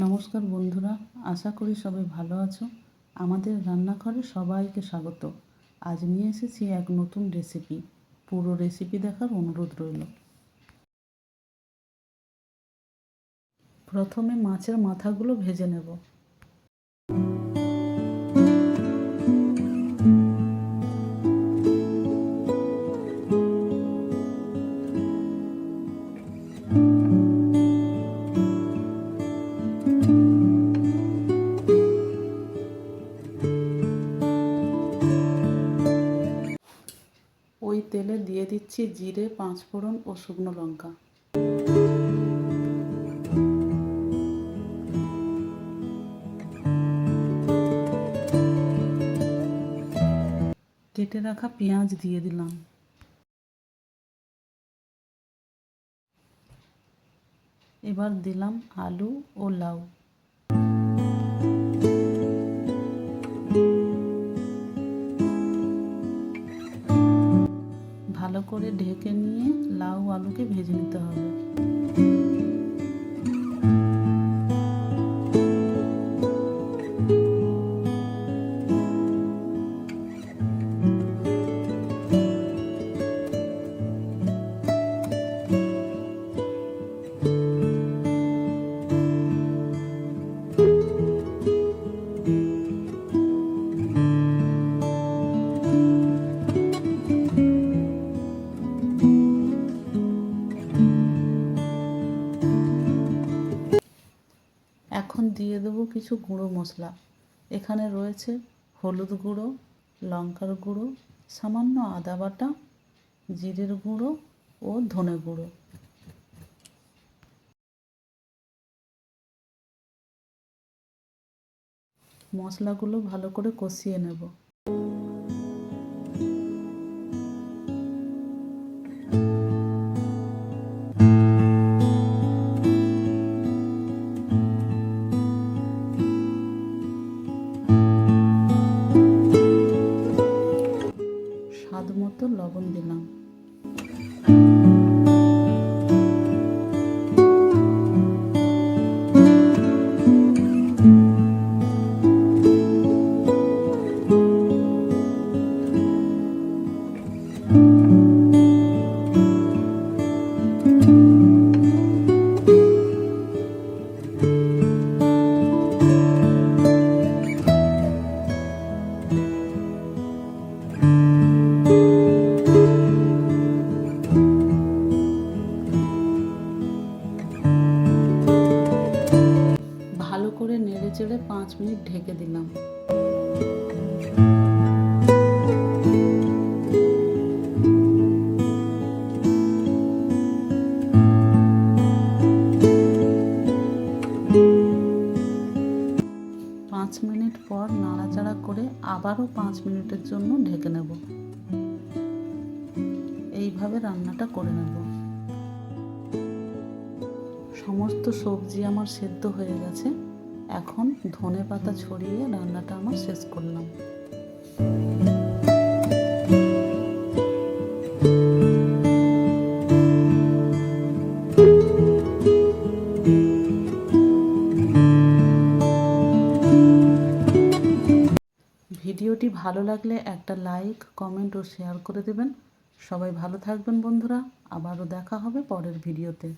নমস্কার বন্ধুরা, আশা করি সবাই ভালো আছো। আমাদের রান্নাঘরে সবাইকে স্বাগত। আজ নিয়ে এসেছি এক নতুন রেসিপি। পুরো রেসিপি দেখার অনুরোধ রইল। প্রথমে মাছের মাথাগুলো ভেজে নেব। ওই তেলে দিয়ে দিচ্ছি জিরে, 5 ফোড়ন ও শুকনো লঙ্কা। কেটে রাখা পেঁয়াজ দিয়ে দিলাম। এবার দিলাম আলু ও লাউ। ভালো করে ঢেকে নিয়ে লাউ আলুকে ভেজে নিতে হবে। এখন দিয়ে দেবো কিছু গুঁড়ো মশলা। এখানে রয়েছে হলুদ গুঁড়ো, লঙ্কার গুঁড়ো, সামান্য আদা বাটা, জিরের গুঁড়ো ও ধনে গুঁড়ো। মশলাগুলো ভালো করে কষিয়ে নেব। স্বাদ মতো লবণ দিলাম। ভালো করে নেড়ে চেড়ে 5 মিনিট ঢেকে দিলাম। পাঁচ মিনিট পর নাড়াচাড়া করে আবারও 5 মিনিটের জন্য ঢেকে নেব। এইভাবে রান্নাটা করে নেব। সমস্ত সবজি আমার সেদ্ধ হয়ে গেছে। এখন ধনে পাতা ছড়িয়ে রান্নাটা আমার শেষ করলাম। ভিডিওটি ভালো লাগলে একটা লাইক, কমেন্ট ও শেয়ার করে দেবেন। সবাই ভালো থাকবেন বন্ধুরা। আবারও দেখা হবে পরের ভিডিওতে।